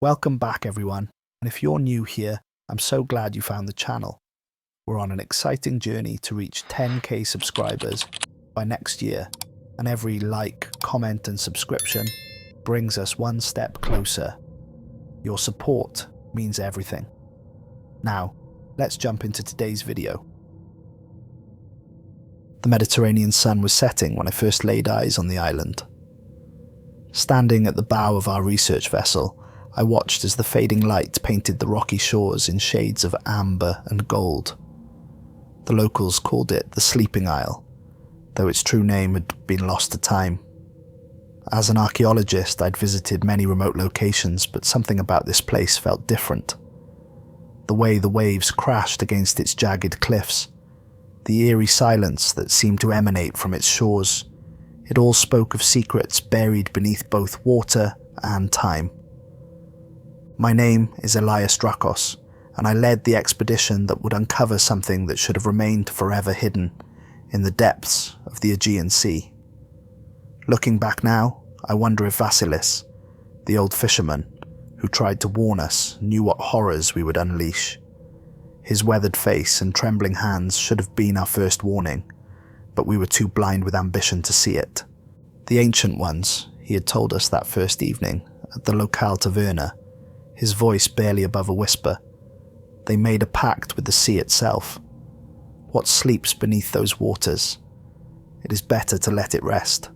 Welcome back, everyone, and if you're new here, I'm so glad you found the channel. We're on an exciting journey to reach 10k subscribers by next year, and every like, comment and subscription brings us one step closer. Your support means everything. Now, let's jump into today's video. The Mediterranean sun was setting when I first laid eyes on the island. Standing at the bow of our research vessel, I watched as the fading light painted the rocky shores in shades of amber and gold. The locals called it the Sleeping Isle, though its true name had been lost to time. As an archaeologist, I'd visited many remote locations, but something about this place felt different. The way the waves crashed against its jagged cliffs, the eerie silence that seemed to emanate from its shores, it all spoke of secrets buried beneath both water and time. My name is Elias Drakos, and I led the expedition that would uncover something that should have remained forever hidden in the depths of the Aegean Sea. Looking back now, I wonder if Vasilis, the old fisherman who tried to warn us, knew what horrors we would unleash. His weathered face and trembling hands should have been our first warning, but we were too blind with ambition to see it. The Ancient Ones, he had told us that first evening at the locale taverna, his voice barely above a whisper. They made a pact with the sea itself. What sleeps beneath those waters? It is better to let it rest.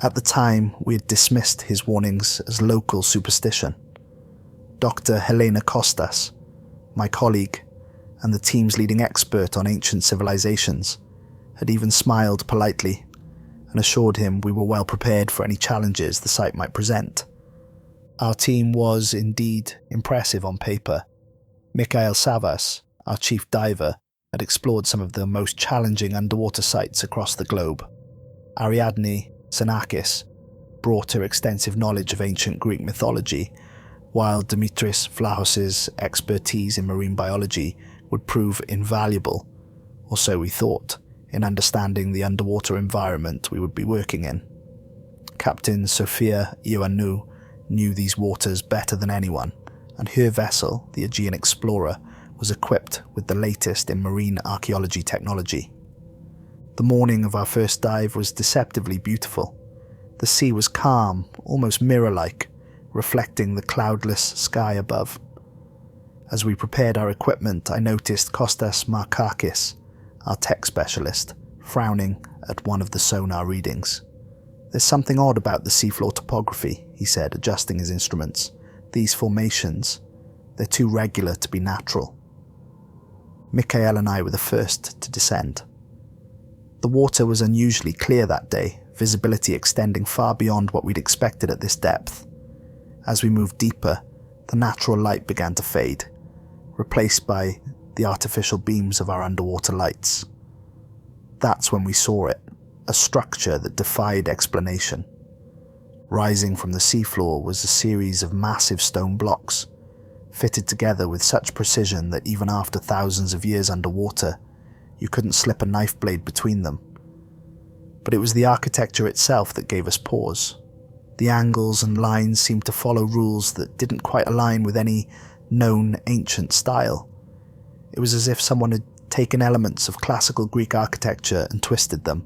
At the time, we had dismissed his warnings as local superstition. Dr. Helena Kostas, my colleague, and the team's leading expert on ancient civilizations, had even smiled politely and assured him we were well prepared for any challenges the site might present. Our team was, indeed, impressive on paper. Mikhail Savas, our chief diver, had explored some of the most challenging underwater sites across the globe. Ariadne Xenakis brought her extensive knowledge of ancient Greek mythology, while Dimitris Vlahos's expertise in marine biology would prove invaluable, or so we thought, in understanding the underwater environment we would be working in. Captain Sofia Ioannou knew these waters better than anyone, and her vessel, the Aegean Explorer, was equipped with the latest in marine archaeology technology. The morning of our first dive was deceptively beautiful. The sea was calm, almost mirror-like, reflecting the cloudless sky above. As we prepared our equipment, I noticed Kostas Markakis, our tech specialist, frowning at one of the sonar readings. "There's something odd about the seafloor topography," he said, adjusting his instruments. "These formations, they're too regular to be natural." Mikhail and I were the first to descend. The water was unusually clear that day, visibility extending far beyond what we'd expected at this depth. As we moved deeper, the natural light began to fade, replaced by the artificial beams of our underwater lights. That's when we saw it, a structure that defied explanation. Rising from the seafloor was a series of massive stone blocks, fitted together with such precision that even after thousands of years underwater, you couldn't slip a knife blade between them. But it was the architecture itself that gave us pause. The angles and lines seemed to follow rules that didn't quite align with any known ancient style. It was as if someone had taken elements of classical Greek architecture and twisted them,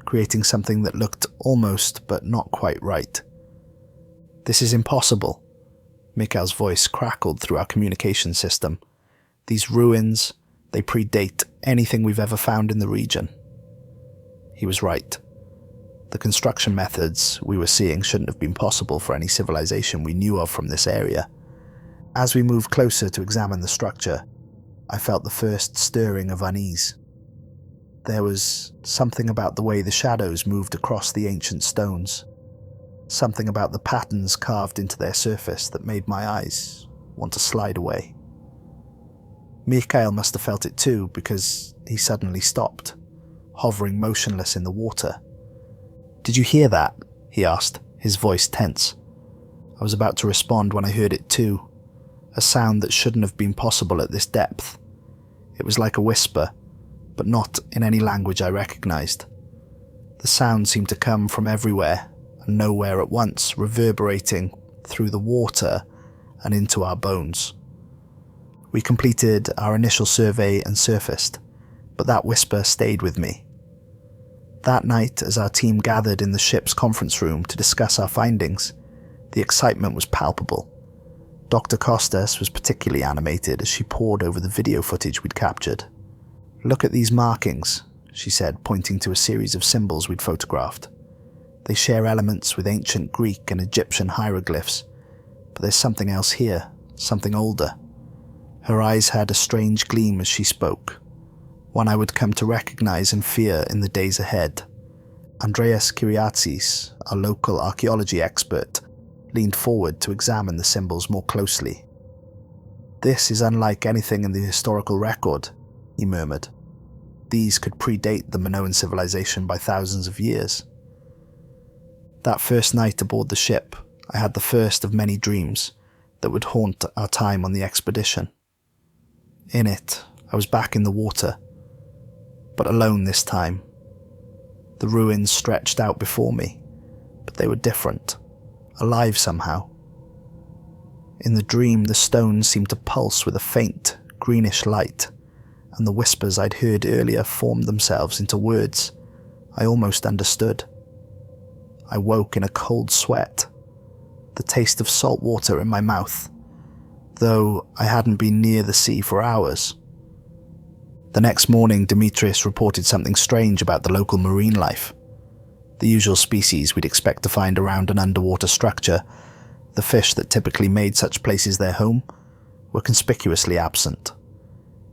creating something that looked almost but not quite right. "This is impossible." Mikhail's voice crackled through our communication system. "These ruins, they predate anything we've ever found in the region." He was right. The construction methods we were seeing shouldn't have been possible for any civilization we knew of from this area. As we moved closer to examine the structure, I felt the first stirring of unease. There was something about the way the shadows moved across the ancient stones, something about the patterns carved into their surface that made my eyes want to slide away. Mikhail must have felt it too, because he suddenly stopped, hovering motionless in the water. "Did you hear that?" he asked, his voice tense. I was about to respond when I heard it too, a sound that shouldn't have been possible at this depth. It was like a whisper, but not in any language I recognized. The sound seemed to come from everywhere and nowhere at once, reverberating through the water and into our bones. We completed our initial survey and surfaced, but that whisper stayed with me. That night, as our team gathered in the ship's conference room to discuss our findings, the excitement was palpable. Dr. Costas was particularly animated as she pored over the video footage we'd captured. "Look at these markings," she said, pointing to a series of symbols we'd photographed. "They share elements with ancient Greek and Egyptian hieroglyphs, but there's something else here, something older." Her eyes had a strange gleam as she spoke, one I would come to recognize and fear in the days ahead. Andreas Kyriazis, our local archaeology expert, leaned forward to examine the symbols more closely. "This is unlike anything in the historical record," he murmured. "These could predate the Minoan civilization by thousands of years." That first night aboard the ship, I had the first of many dreams that would haunt our time on the expedition. In it, I was back in the water, but alone this time. The ruins stretched out before me, but they were different, alive somehow. In the dream, the stones seemed to pulse with a faint, greenish light, and the whispers I'd heard earlier formed themselves into words I almost understood. I woke in a cold sweat, the taste of salt water in my mouth, though I hadn't been near the sea for hours. The next morning, Demetrius reported something strange about the local marine life. The usual species we'd expect to find around an underwater structure, the fish that typically made such places their home, were conspicuously absent.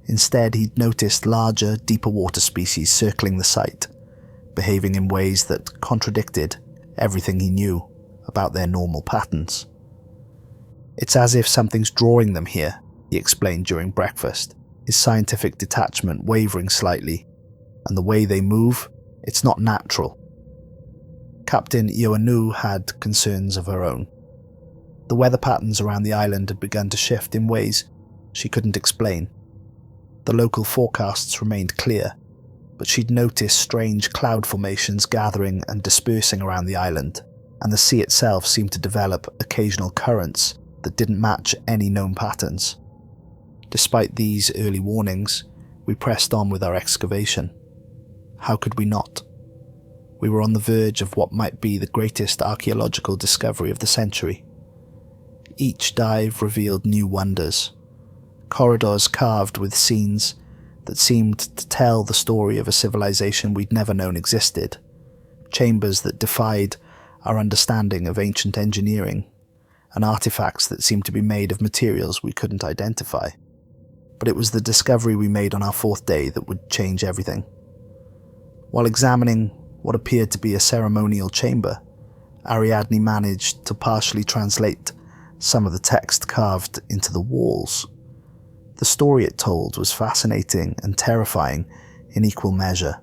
Instead, he'd noticed larger, deeper water species circling the site, behaving in ways that contradicted everything he knew about their normal patterns. "It's as if something's drawing them here," he explained during breakfast, his scientific detachment wavering slightly, "and the way they move, it's not natural." Captain Ioannou had concerns of her own. The weather patterns around the island had begun to shift in ways she couldn't explain. The local forecasts remained clear, but she'd noticed strange cloud formations gathering and dispersing around the island, and the sea itself seemed to develop occasional currents that didn't match any known patterns. Despite these early warnings, we pressed on with our excavation. How could we not? We were on the verge of what might be the greatest archaeological discovery of the century. Each dive revealed new wonders. Corridors carved with scenes that seemed to tell the story of a civilization we'd never known existed. Chambers that defied our understanding of ancient engineering, and artifacts that seemed to be made of materials we couldn't identify. But it was the discovery we made on our fourth day that would change everything. While examining what appeared to be a ceremonial chamber, Ariadne managed to partially translate some of the text carved into the walls. The story it told was fascinating and terrifying in equal measure.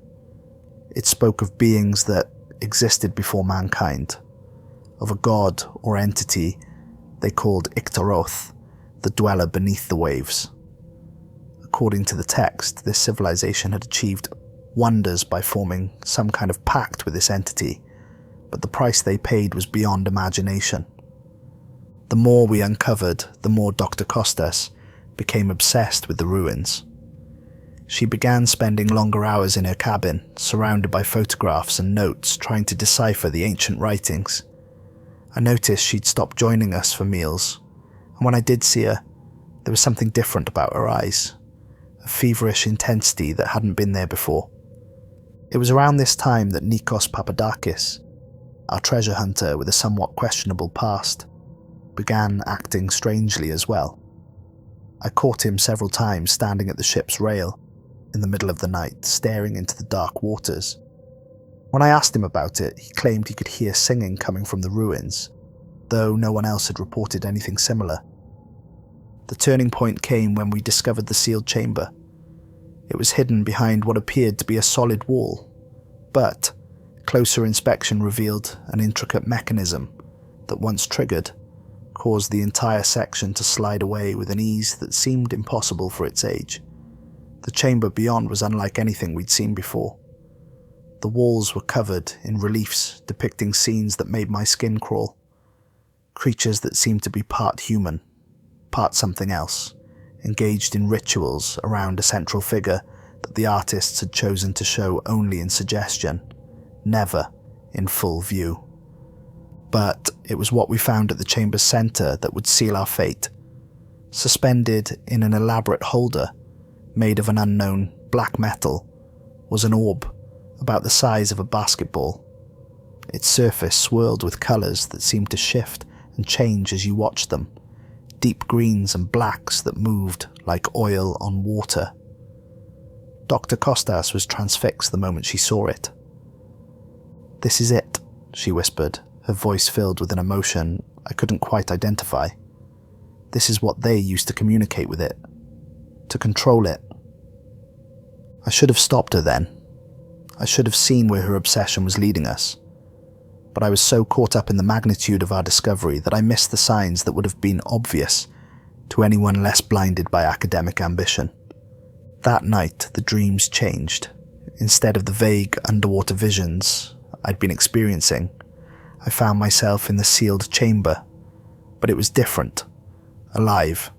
It spoke of beings that existed before mankind, of a god or entity they called Iktaroth, the dweller beneath the waves. According to the text, this civilization had achieved wonders by forming some kind of pact with this entity, but the price they paid was beyond imagination. The more we uncovered, the more Dr. Costas became obsessed with the ruins. She began spending longer hours in her cabin, surrounded by photographs and notes, trying to decipher the ancient writings. I noticed she'd stopped joining us for meals, and when I did see her, there was something different about her eyes, a feverish intensity that hadn't been there before. It was around this time that Nikos Papadakis, our treasure hunter with a somewhat questionable past, began acting strangely as well. I caught him several times standing at the ship's rail in the middle of the night, staring into the dark waters. When I asked him about it, he claimed he could hear singing coming from the ruins, though no one else had reported anything similar. The turning point came when we discovered the sealed chamber. It was hidden behind what appeared to be a solid wall, but closer inspection revealed an intricate mechanism that, once triggered, caused the entire section to slide away with an ease that seemed impossible for its age. The chamber beyond was unlike anything we'd seen before. The walls were covered in reliefs depicting scenes that made my skin crawl. Creatures that seemed to be part human, part something else, engaged in rituals around a central figure that the artists had chosen to show only in suggestion, never in full view. But it was what we found at the chamber's centre that would seal our fate. Suspended in an elaborate holder, made of an unknown black metal, was an orb about the size of a basketball. Its surface swirled with colours that seemed to shift and change as you watched them, deep greens and blacks that moved like oil on water. Dr. Costas was transfixed the moment she saw it. "This is it," she whispered, her voice filled with an emotion I couldn't quite identify. "This is what they used to communicate with it, to control it." I should have stopped her then. I should have seen where her obsession was leading us. But I was so caught up in the magnitude of our discovery that I missed the signs that would have been obvious to anyone less blinded by academic ambition. That night, the dreams changed. Instead of the vague underwater visions I'd been experiencing, I found myself in the sealed chamber. But it was different, alive.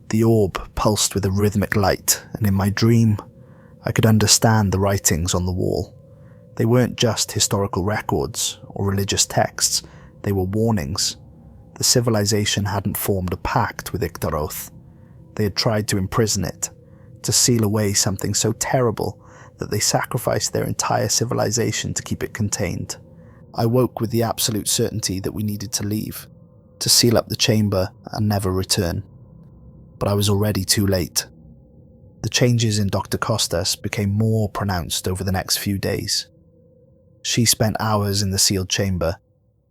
The orb pulsed with a rhythmic light, and in my dream, I could understand the writings on the wall. They weren't just historical records or religious texts, they were warnings. The civilization hadn't formed a pact with Iktaroth. They had tried to imprison it, to seal away something so terrible that they sacrificed their entire civilization to keep it contained. I woke with the absolute certainty that we needed to leave, to seal up the chamber and never return. But I was already too late. The changes in Dr. Costas became more pronounced over the next few days. She spent hours in the sealed chamber,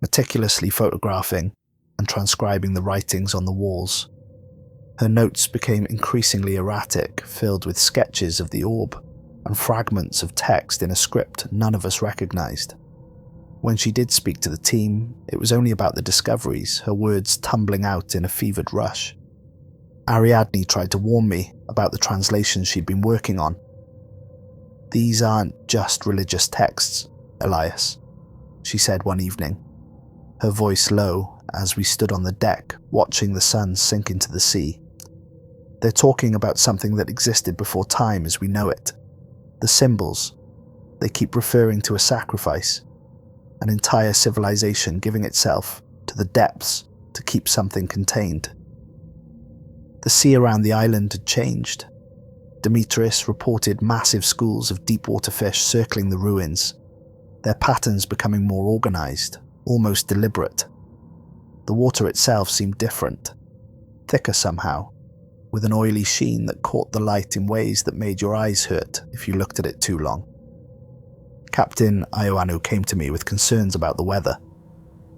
meticulously photographing and transcribing the writings on the walls. Her notes became increasingly erratic, filled with sketches of the orb and fragments of text in a script none of us recognized. When she did speak to the team, it was only about the discoveries, her words tumbling out in a fevered rush. Ariadne tried to warn me about the translations she'd been working on. "These aren't just religious texts, Elias," she said one evening, her voice low as we stood on the deck watching the sun sink into the sea. "They're talking about something that existed before time as we know it. The symbols, they keep referring to a sacrifice, an entire civilization giving itself to the depths to keep something contained." The sea around the island had changed. Demetrius reported massive schools of deep-water fish circling the ruins, their patterns becoming more organized, almost deliberate. The water itself seemed different, thicker somehow, with an oily sheen that caught the light in ways that made your eyes hurt if you looked at it too long. Captain Ioannou came to me with concerns about the weather.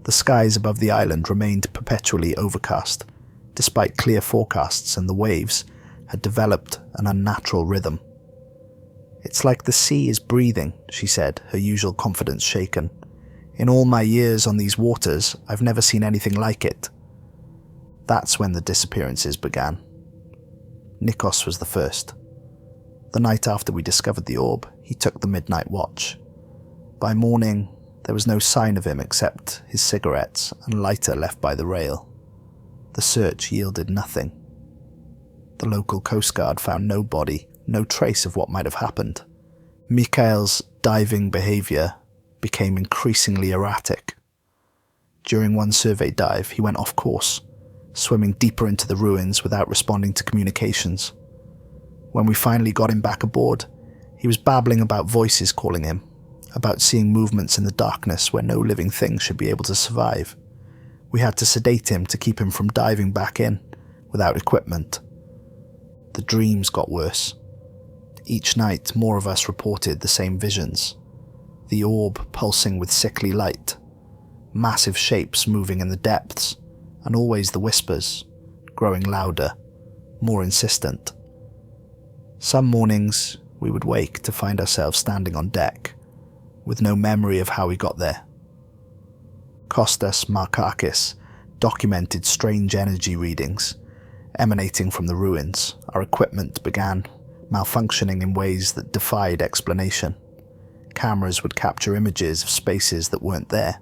The skies above the island remained perpetually overcast, despite clear forecasts, and the waves had developed an unnatural rhythm. "It's like the sea is breathing," she said, her usual confidence shaken. "In all my years on these waters, I've never seen anything like it." That's when the disappearances began. Nikos was the first. The night after we discovered the orb, he took the midnight watch. By morning, there was no sign of him except his cigarettes and lighter left by the rail. The search yielded nothing. The local Coast Guard found no body, no trace of what might have happened. Mikhail's diving behaviour became increasingly erratic. During one survey dive, he went off course, swimming deeper into the ruins without responding to communications. When we finally got him back aboard, he was babbling about voices calling him, about seeing movements in the darkness where no living thing should be able to survive. We had to sedate him to keep him from diving back in, without equipment. The dreams got worse. Each night, more of us reported the same visions. The orb pulsing with sickly light, massive shapes moving in the depths, and always the whispers, growing louder, more insistent. Some mornings, we would wake to find ourselves standing on deck, with no memory of how we got there. Kostas Markakis documented strange energy readings emanating from the ruins. Our equipment began malfunctioning in ways that defied explanation. Cameras would capture images of spaces that weren't there.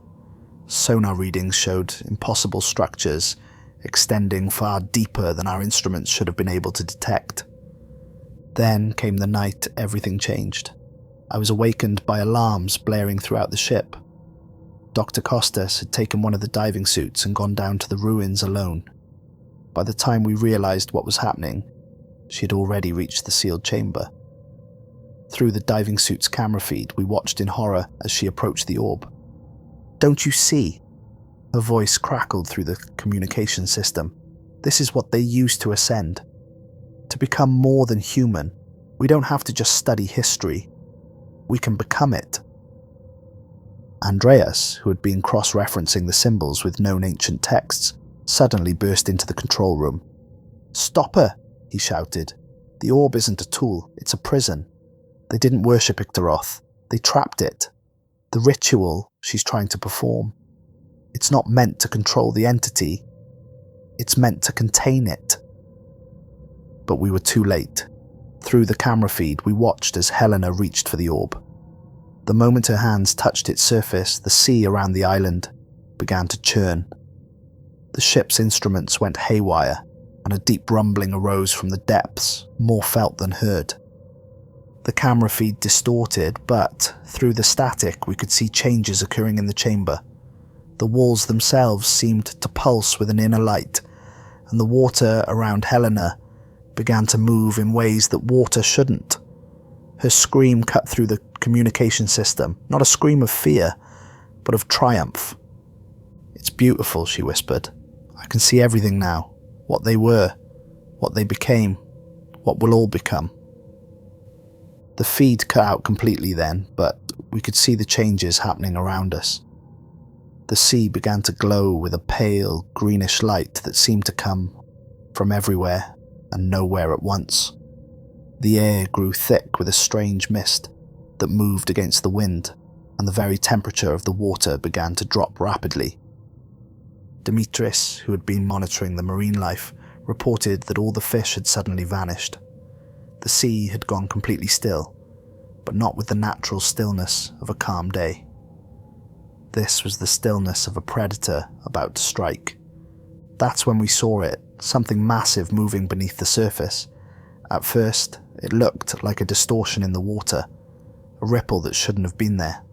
Sonar readings showed impossible structures extending far deeper than our instruments should have been able to detect. Then came the night everything changed. I was awakened by alarms blaring throughout the ship. Dr. Costas had taken one of the diving suits and gone down to the ruins alone. By the time we realized what was happening, she had already reached the sealed chamber. Through the diving suit's camera feed, we watched in horror as she approached the orb. "Don't you see?" Her voice crackled through the communication system. "This is what they use to ascend. To become more than human, we don't have to just study history. We can become it." Andreas, who had been cross-referencing the symbols with known ancient texts, suddenly burst into the control room. "Stop her!" he shouted. "The orb isn't a tool, it's a prison. They didn't worship Ictaroth, they trapped it. The ritual she's trying to perform. It's not meant to control the entity, it's meant to contain it." But we were too late. Through the camera feed, we watched as Helena reached for the orb. The moment her hands touched its surface, the sea around the island began to churn. The ship's instruments went haywire, and a deep rumbling arose from the depths, more felt than heard. The camera feed distorted, but through the static we could see changes occurring in the chamber. The walls themselves seemed to pulse with an inner light, and the water around Helena began to move in ways that water shouldn't. Her scream cut through the communication system, not a scream of fear, but of triumph. "It's beautiful," she whispered. "I can see everything now. What they were, what they became, what we'll all become." The feed cut out completely then, but we could see the changes happening around us. The sea began to glow with a pale, greenish light that seemed to come from everywhere and nowhere at once. The air grew thick with a strange mist that moved against the wind, and the very temperature of the water began to drop rapidly. Dimitris, who had been monitoring the marine life, reported that all the fish had suddenly vanished. The sea had gone completely still, but not with the natural stillness of a calm day. This was the stillness of a predator about to strike. That's when we saw it, something massive moving beneath the surface. At first, it looked like a distortion in the water, a ripple that shouldn't have been there.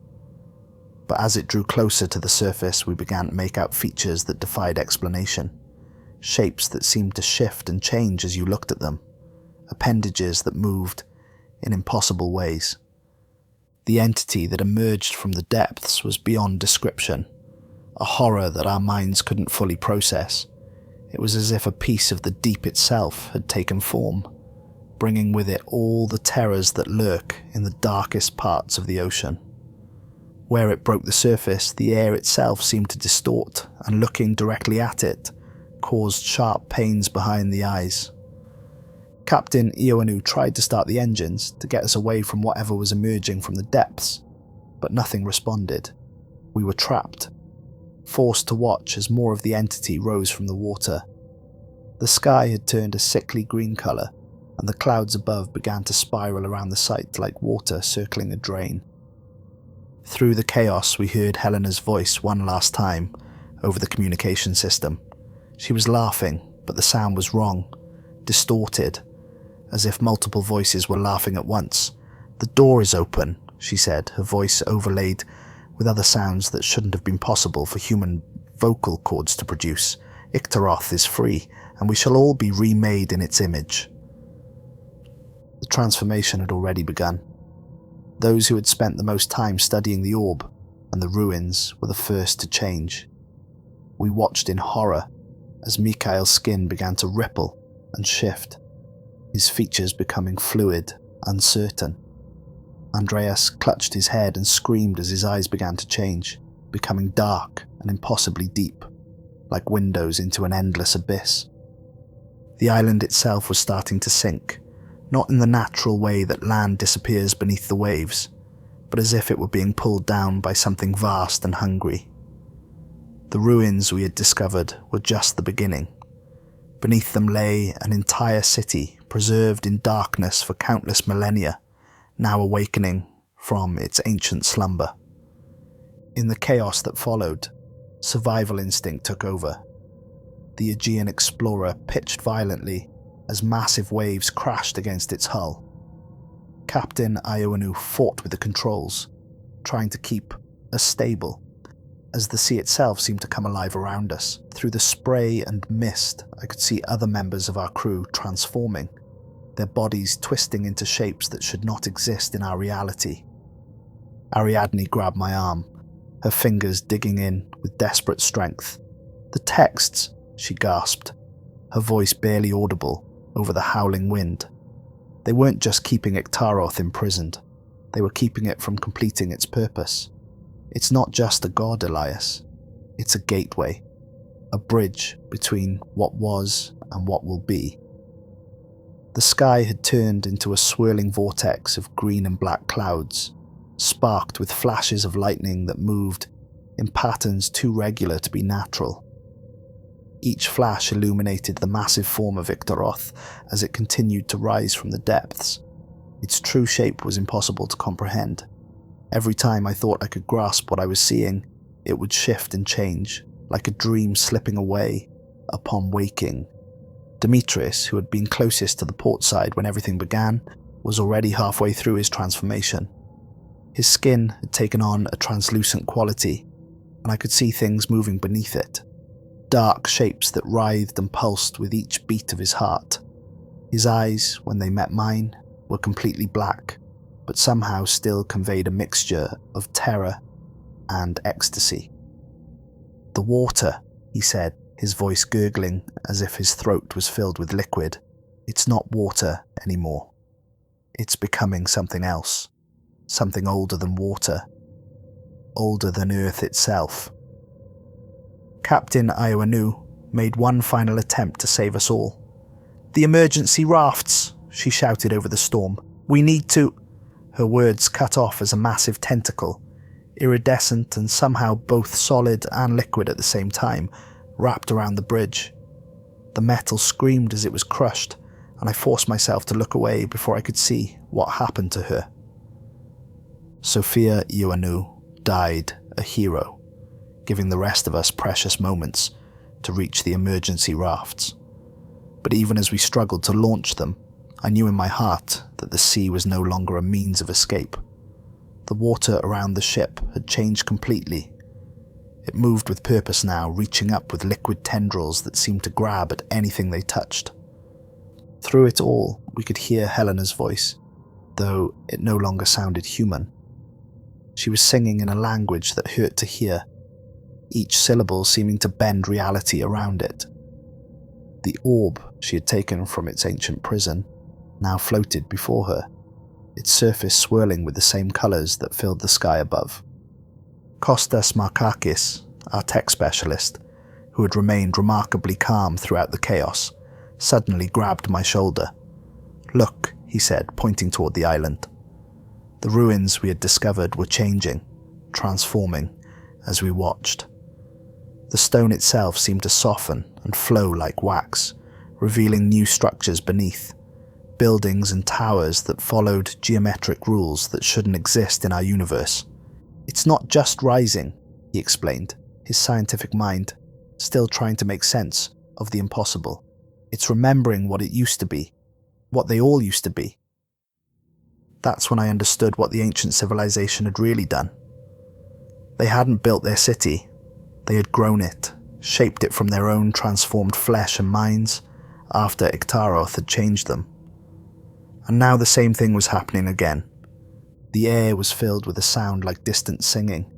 But as it drew closer to the surface, we began to make out features that defied explanation. Shapes that seemed to shift and change as you looked at them. Appendages that moved in impossible ways. The entity that emerged from the depths was beyond description, a horror that our minds couldn't fully process. It was as if a piece of the deep itself had taken form, bringing with it all the terrors that lurk in the darkest parts of the ocean. Where it broke the surface, the air itself seemed to distort, and looking directly at it caused sharp pains behind the eyes. Captain Ioannou tried to start the engines to get us away from whatever was emerging from the depths, but nothing responded. We were trapped, forced to watch as more of the entity rose from the water. The sky had turned a sickly green colour, and the clouds above began to spiral around the site like water circling a drain. Through the chaos, we heard Helena's voice one last time over the communication system. She was laughing, but the sound was wrong, distorted, as if multiple voices were laughing at once. "The door is open," she said, her voice overlaid with other sounds that shouldn't have been possible for human vocal cords to produce. "Ictaroth is free, and we shall all be remade in its image." The transformation had already begun. Those who had spent the most time studying the orb and the ruins were the first to change. We watched in horror as Mikhail's skin began to ripple and shift, his features becoming fluid, uncertain. Andreas clutched his head and screamed as his eyes began to change, becoming dark and impossibly deep, like windows into an endless abyss. The island itself was starting to sink, not in the natural way that land disappears beneath the waves, but as if it were being pulled down by something vast and hungry. The ruins we had discovered were just the beginning. Beneath them lay an entire city, preserved in darkness for countless millennia, now awakening from its ancient slumber. In the chaos that followed, survival instinct took over. the Aegean explorer pitched violently as massive waves crashed against its hull. Captain Ioanu fought with the controls, trying to keep us stable, as the sea itself seemed to come alive around us. Through the spray and mist, I could see other members of our crew transforming, their bodies twisting into shapes that should not exist in our reality. Ariadne grabbed my arm, her fingers digging in with desperate strength. "The texts," she gasped, her voice barely audible over the howling wind. They weren't just keeping Iktaroth imprisoned, they were keeping it from completing its purpose. It's not just a god, Elias. It's a gateway, a bridge between what was and what will be. The sky had turned into a swirling vortex of green and black clouds, sparked with flashes of lightning that moved in patterns too regular to be natural. Each flash illuminated the massive form of Iktaroth as it continued to rise from the depths. Its true shape was impossible to comprehend. Every time I thought I could grasp what I was seeing, it would shift and change, like a dream slipping away upon waking. Demetrius, who had been closest to the port side when everything began, was already halfway through his transformation. His skin had taken on a translucent quality, and I could see things moving beneath it. Dark shapes that writhed and pulsed with each beat of his heart. His eyes, when they met mine, were completely black, but somehow still conveyed a mixture of terror and ecstasy. "The water," he said, his voice gurgling as if his throat was filled with liquid. "It's not water anymore. It's becoming something else. Something older than water. Older than Earth itself." Captain Ioanu made one final attempt to save us all. "The emergency rafts," she shouted over the storm. "We need to—" Her words cut off as a massive tentacle, iridescent and somehow both solid and liquid at the same time, wrapped around the bridge. The metal screamed as it was crushed, and I forced myself to look away before I could see what happened to her. Sophia Ioanu died a hero, giving the rest of us precious moments to reach the emergency rafts. But even as we struggled to launch them, I knew in my heart that the sea was no longer a means of escape. The water around the ship had changed completely. It moved with purpose now, reaching up with liquid tendrils that seemed to grab at anything they touched. Through it all, we could hear Helena's voice, though it no longer sounded human. She was singing in a language that hurt to hear, each syllable seeming to bend reality around it. The orb she had taken from its ancient prison now floated before her, its surface swirling with the same colours that filled the sky above. Kostas Markakis, our tech specialist, who had remained remarkably calm throughout the chaos, suddenly grabbed my shoulder. "Look," he said, pointing toward the island. The ruins we had discovered were changing, transforming, as we watched. The stone itself seemed to soften and flow like wax, revealing new structures beneath, buildings and towers that followed geometric rules that shouldn't exist in our universe. "It's not just rising," he explained, his scientific mind still trying to make sense of the impossible. "It's remembering what it used to be, what they all used to be." That's when I understood what the ancient civilization had really done. They hadn't built their city, they had grown it, shaped it from their own transformed flesh and minds after Iktaroth had changed them. And now the same thing was happening again. The air was filled with a sound like distant singing,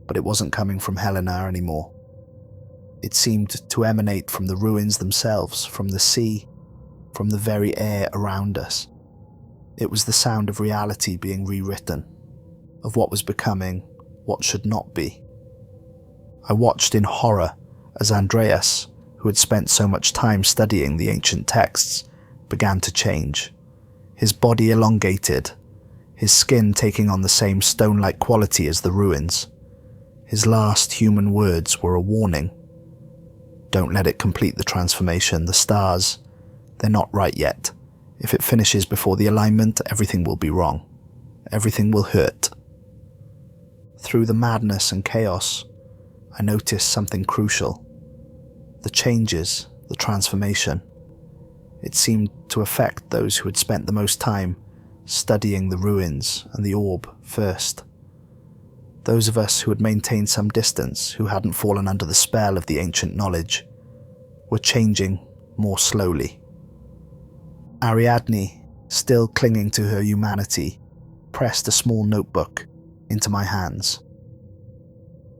but it wasn't coming from Helena anymore. It seemed to emanate from the ruins themselves, from the sea, from the very air around us. It was the sound of reality being rewritten, of what was becoming, what should not be. I watched in horror as Andreas, who had spent so much time studying the ancient texts, began to change. His body elongated, his skin taking on the same stone-like quality as the ruins. His last human words were a warning. "Don't let it complete the transformation. The stars, they're not right yet. If it finishes before the alignment, everything will be wrong. Everything will hurt." Through the madness and chaos, I noticed something crucial. the changes, the transformation. It seemed to affect those who had spent the most time studying the ruins and the orb first. Those of us who had maintained some distance, who hadn't fallen under the spell of the ancient knowledge, were changing more slowly. Ariadne, still clinging to her humanity, pressed a small notebook into my hands.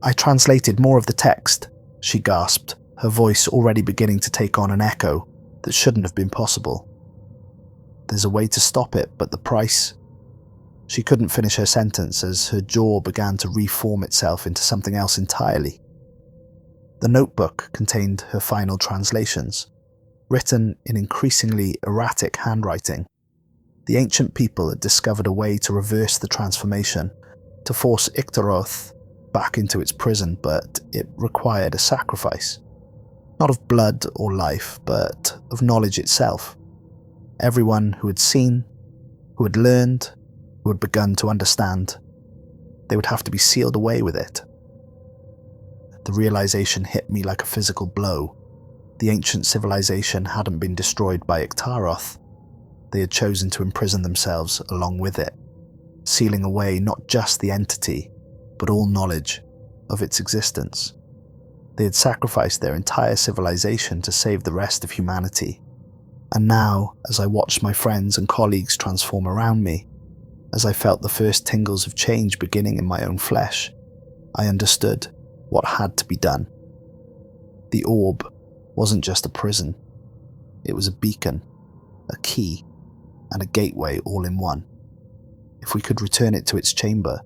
"I translated more of the text," she gasped, her voice already beginning to take on an echo that shouldn't have been possible. "There's a way to stop it, but the price..." She couldn't finish her sentence as her jaw began to reform itself into something else entirely. The notebook contained her final translations, written in increasingly erratic handwriting. The ancient people had discovered a way to reverse the transformation, to force Ictaroth back into its prison, but it required a sacrifice. Not of blood or life, but of knowledge itself. Everyone who had seen, who had learned, who had begun to understand, they would have to be sealed away with it. The realization hit me like a physical blow. The ancient civilization hadn't been destroyed by Ictaroth. They had chosen to imprison themselves along with it, sealing away not just the entity, but all knowledge of its existence. They had sacrificed their entire civilization to save the rest of humanity. And now, as I watched my friends and colleagues transform around me, as I felt the first tingles of change beginning in my own flesh, I understood what had to be done. The orb wasn't just a prison. It was a beacon, a key, and a gateway all in one. If we could return it to its chamber,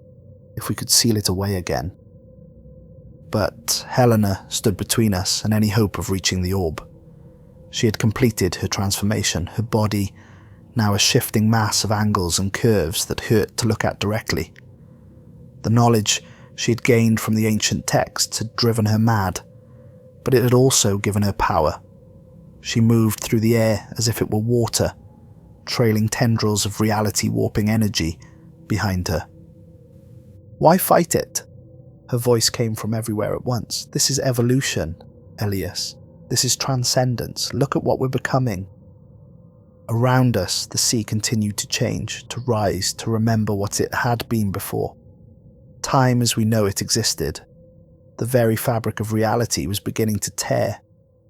if we could seal it away again. But Helena stood between us and any hope of reaching the orb. She had completed her transformation, her body now a shifting mass of angles and curves that hurt to look at directly. The knowledge she had gained from the ancient texts had driven her mad, but it had also given her power. She moved through the air as if it were water, trailing tendrils of reality warping energy behind her. "Why fight it?" Her voice came from everywhere at once. "This is evolution, Elias. This is transcendence. Look at what we're becoming." Around us, the sea continued to change, to rise, to remember what it had been before. Time as we know it existed. The very fabric of reality was beginning to tear,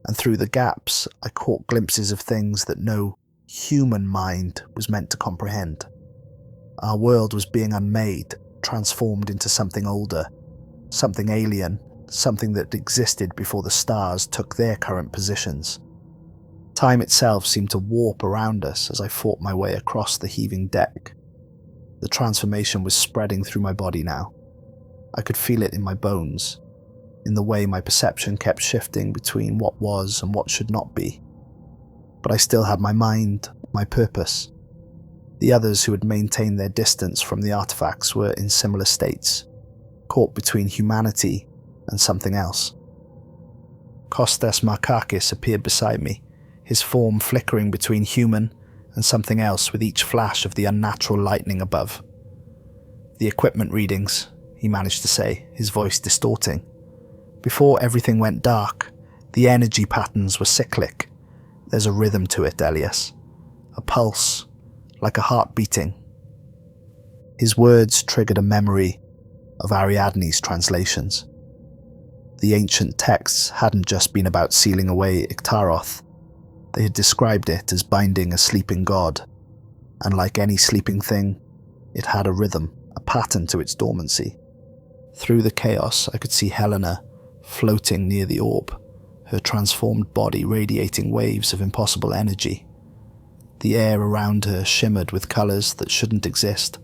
and through the gaps I caught glimpses of things that no human mind was meant to comprehend. Our world was being unmade, transformed into something older, something alien, something that existed before the stars took their current positions. Time itself seemed to warp around us as I fought my way across the heaving deck. The transformation was spreading through my body now. I could feel it in my bones, in the way my perception kept shifting between what was and what should not be. But I still had my mind, my purpose. The others who had maintained their distance from the artifacts were in similar states, caught between humanity and something else. Kostas Markakis appeared beside me, his form flickering between human and something else with each flash of the unnatural lightning above. "The equipment readings," he managed to say, his voice distorting. "Before everything went dark, the energy patterns were cyclic. There's a rhythm to it, Elias. A pulse, like a heart beating." His words triggered a memory of Ariadne's translations. The ancient texts hadn't just been about sealing away Ictaroth. They had described it as binding a sleeping god, and like any sleeping thing, it had a rhythm, a pattern to its dormancy. Through the chaos, I could see Helena floating near the orb, her transformed body radiating waves of impossible energy. The air around her shimmered with colours that shouldn't exist,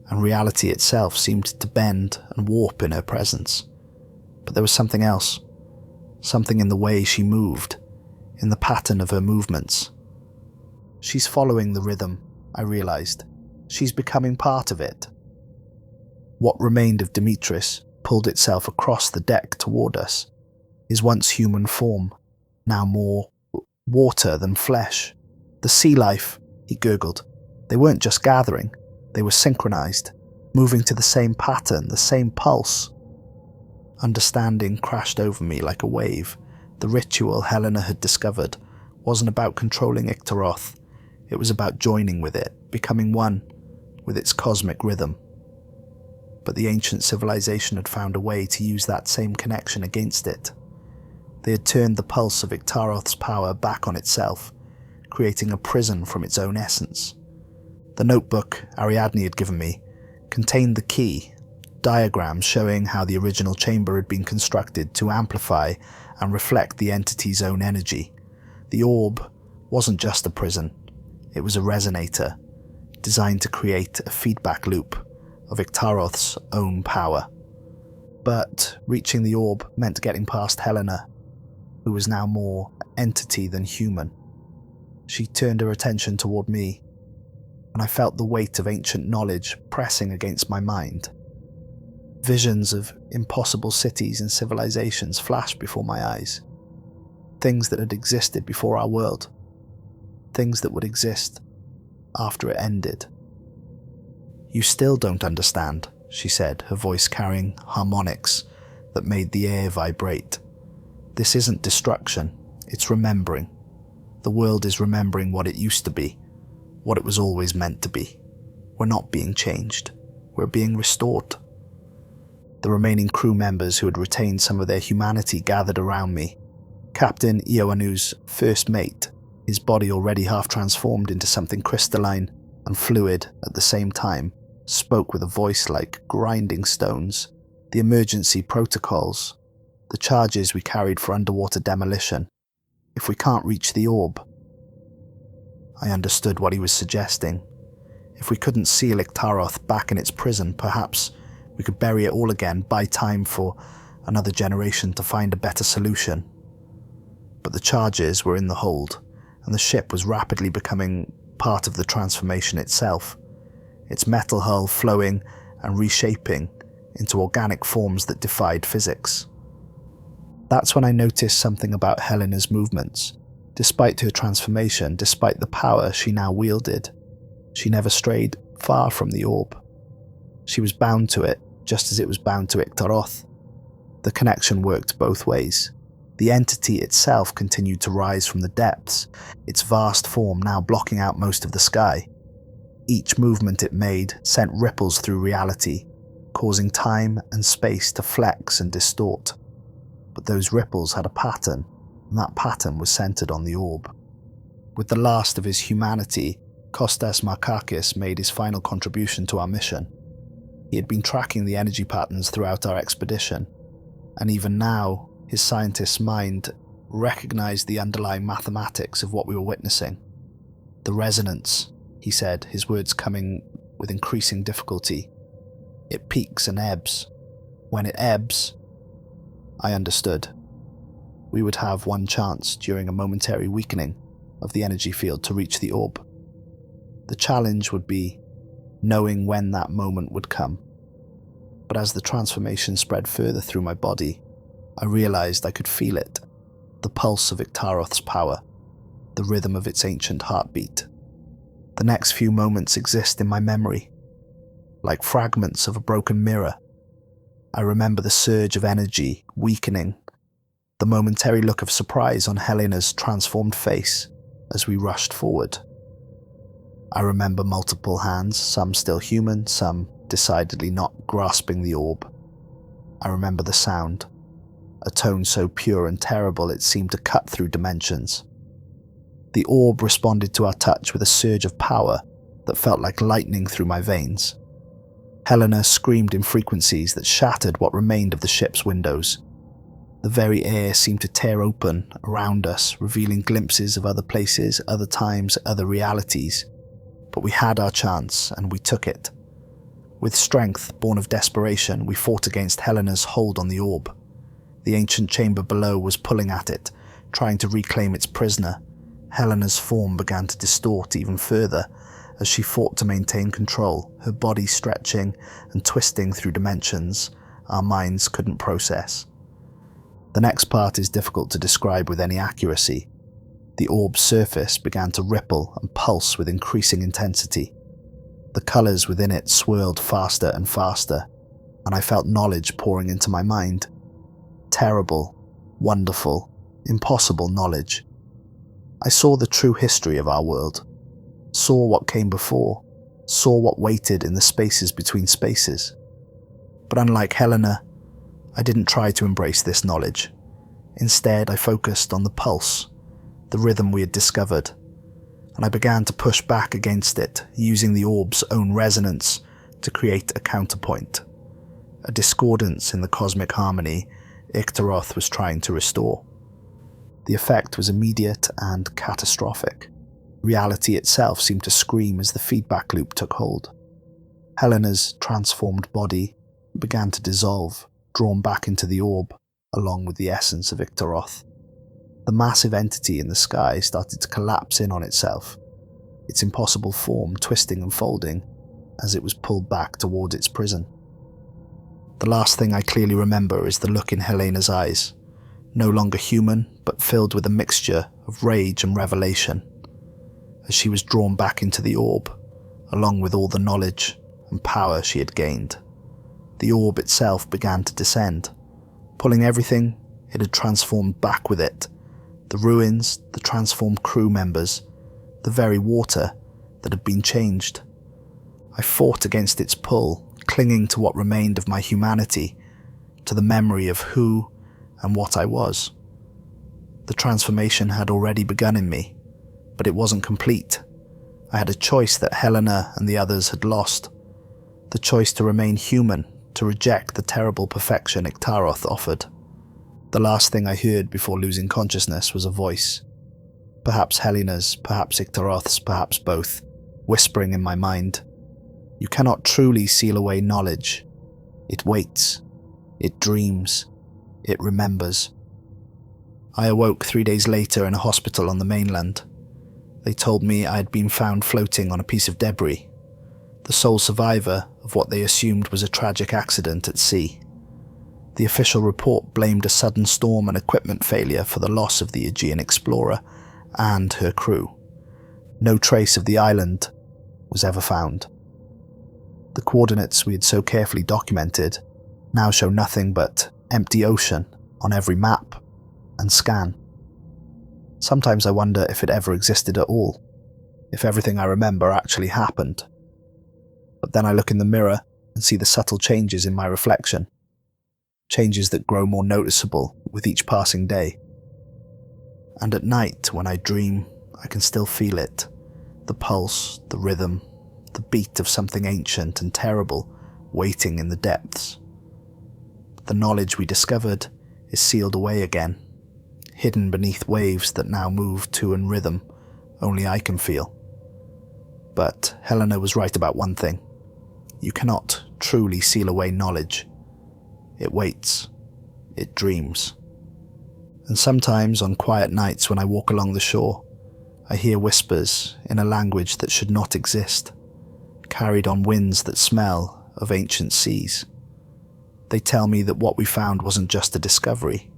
and reality itself seemed to bend and warp in her presence. But there was something else, something in the way she moved, in the pattern of her movements. She's following the rhythm, I realised. She's becoming part of it. What remained of Dimitris pulled itself across the deck toward us, his once human form, now more water than flesh. "The sea life," he gurgled. "They weren't just gathering, they were synchronized, moving to the same pattern, the same pulse." Understanding crashed over me like a wave, The ritual Helena had discovered wasn't about controlling Ictaroth, it was about joining with it, becoming one with its cosmic rhythm. But the ancient civilization had found a way to use that same connection against it. They had turned the pulse of Ictaroth's power back on itself, creating a prison from its own essence. The notebook Ariadne had given me contained the key, diagrams showing how the original chamber had been constructed to amplify and reflect the entity's own energy. The orb wasn't just a prison, it was a resonator, designed to create a feedback loop of Ictaroth's own power. But reaching the orb meant getting past Helena, who was now more entity than human. She turned her attention toward me, and I felt the weight of ancient knowledge pressing against my mind. Visions of impossible cities and civilizations flashed before my eyes. Things that had existed before our world. Things that would exist after it ended. "You still don't understand," she said, her voice carrying harmonics that made the air vibrate. "This isn't destruction, it's remembering. The world is remembering what it used to be, what it was always meant to be. We're not being changed, we're being restored." The remaining crew members who had retained some of their humanity gathered around me. Captain Ioannu's first mate, his body already half transformed into something crystalline and fluid at the same time, spoke with a voice like grinding stones. The emergency protocols, the charges we carried for underwater demolition. If we can't reach the orb. I understood what he was suggesting. If we couldn't seal Ictaroth back in its prison, perhaps we could bury it all again, buy time for another generation to find a better solution. But the charges were in the hold, and the ship was rapidly becoming part of the transformation itself, its metal hull flowing and reshaping into organic forms that defied physics. That's when I noticed something about Helena's movements. Despite her transformation, despite the power she now wielded, she never strayed far from the orb. She was bound to it, just as it was bound to Ictaroth. The connection worked both ways. The entity itself continued to rise from the depths, its vast form now blocking out most of the sky. Each movement it made sent ripples through reality, causing time and space to flex and distort. But those ripples had a pattern, and that pattern was centered on the orb. With the last of his humanity, Kostas Markakis made his final contribution to our mission. He had been tracking the energy patterns throughout our expedition, and even now, his scientist's mind recognized the underlying mathematics of what we were witnessing. "The resonance," he said, his words coming with increasing difficulty. "It peaks and ebbs. When it ebbs," I understood. We would have one chance during a momentary weakening of the energy field to reach the orb. The challenge would be knowing when that moment would come. But as the transformation spread further through my body, I realized I could feel it, the pulse of Ictaroth's power, the rhythm of its ancient heartbeat. The next few moments exist in my memory, like fragments of a broken mirror. I remember the surge of energy weakening, the momentary look of surprise on Helena's transformed face as we rushed forward. I remember multiple hands, some still human, some decidedly not, grasping the orb. I remember the sound, a tone so pure and terrible it seemed to cut through dimensions. The orb responded to our touch with a surge of power that felt like lightning through my veins. Helena screamed in frequencies that shattered what remained of the ship's windows. The very air seemed to tear open around us, revealing glimpses of other places, other times, other realities. But we had our chance, and we took it. With strength born of desperation, we fought against Helena's hold on the orb. The ancient chamber below was pulling at it, trying to reclaim its prisoner. Helena's form began to distort even further as she fought to maintain control, her body stretching and twisting through dimensions our minds couldn't process. The next part is difficult to describe with any accuracy. The orb's surface began to ripple and pulse with increasing intensity. The colours within it swirled faster and faster, and I felt knowledge pouring into my mind. Terrible, wonderful, impossible knowledge. I saw the true history of our world, saw what came before, saw what waited in the spaces between spaces. But unlike Helena, I didn't try to embrace this knowledge. Instead, I focused on the pulse, the rhythm we had discovered, and I began to push back against it, using the orb's own resonance to create a counterpoint, a discordance in the cosmic harmony Ictaroth was trying to restore. The effect was immediate and catastrophic. Reality itself seemed to scream as the feedback loop took hold. Helena's transformed body began to dissolve, drawn back into the orb, along with the essence of Ictaroth. The massive entity in the sky started to collapse in on itself, its impossible form twisting and folding as it was pulled back toward its prison. The last thing I clearly remember is the look in Helena's eyes, no longer human, but filled with a mixture of rage and revelation, as she was drawn back into the orb, along with all the knowledge and power she had gained. The orb itself began to descend, pulling everything it had transformed back with it, the ruins, the transformed crew members, the very water that had been changed. I fought against its pull, clinging to what remained of my humanity, to the memory of who and what I was. The transformation had already begun in me, but it wasn't complete. I had a choice that Helena and the others had lost, the choice to remain human, to reject the terrible perfection Ictaroth offered. The last thing I heard before losing consciousness was a voice, perhaps Helena's, perhaps Ictaroth's, perhaps both, whispering in my mind, "You cannot truly seal away knowledge. It waits. It dreams. It remembers." I awoke 3 days later in a hospital on the mainland. They told me I had been found floating on a piece of debris, the sole survivor of what they assumed was a tragic accident at sea. The official report blamed a sudden storm and equipment failure for the loss of the Aegean explorer and her crew. No trace of the island was ever found. The coordinates we had so carefully documented now show nothing but empty ocean on every map and scan. Sometimes I wonder if it ever existed at all, if everything I remember actually happened. But then I look in the mirror and see the subtle changes in my reflection, changes that grow more noticeable with each passing day. And at night, when I dream, I can still feel it, the pulse, the rhythm, the beat of something ancient and terrible waiting in the depths. The knowledge we discovered is sealed away again, hidden beneath waves that now move to in rhythm only I can feel. But Helena was right about one thing. You cannot truly seal away knowledge. It waits. It dreams. And sometimes on quiet nights when I walk along the shore, I hear whispers in a language that should not exist, carried on winds that smell of ancient seas. They tell me that what we found wasn't just a discovery.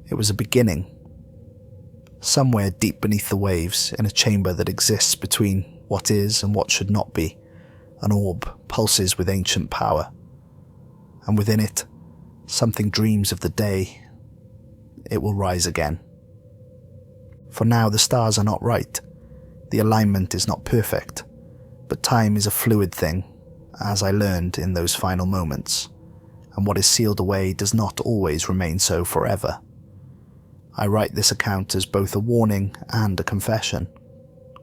It was a beginning. Somewhere deep beneath the waves, in a chamber that exists between what is and what should not be, an orb pulses with ancient power. And within it, something dreams of the day it will rise again. For now, the stars are not right. The alignment is not perfect. But time is a fluid thing, as I learned in those final moments. And what is sealed away does not always remain so forever. I write this account as both a warning and a confession.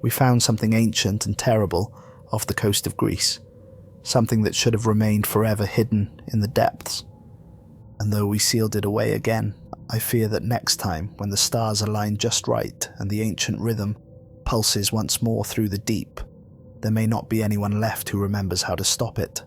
We found something ancient and terrible off the coast of Greece, something that should have remained forever hidden in the depths. And though we sealed it away again, I fear that next time, when the stars align just right and the ancient rhythm pulses once more through the deep, there may not be anyone left who remembers how to stop it.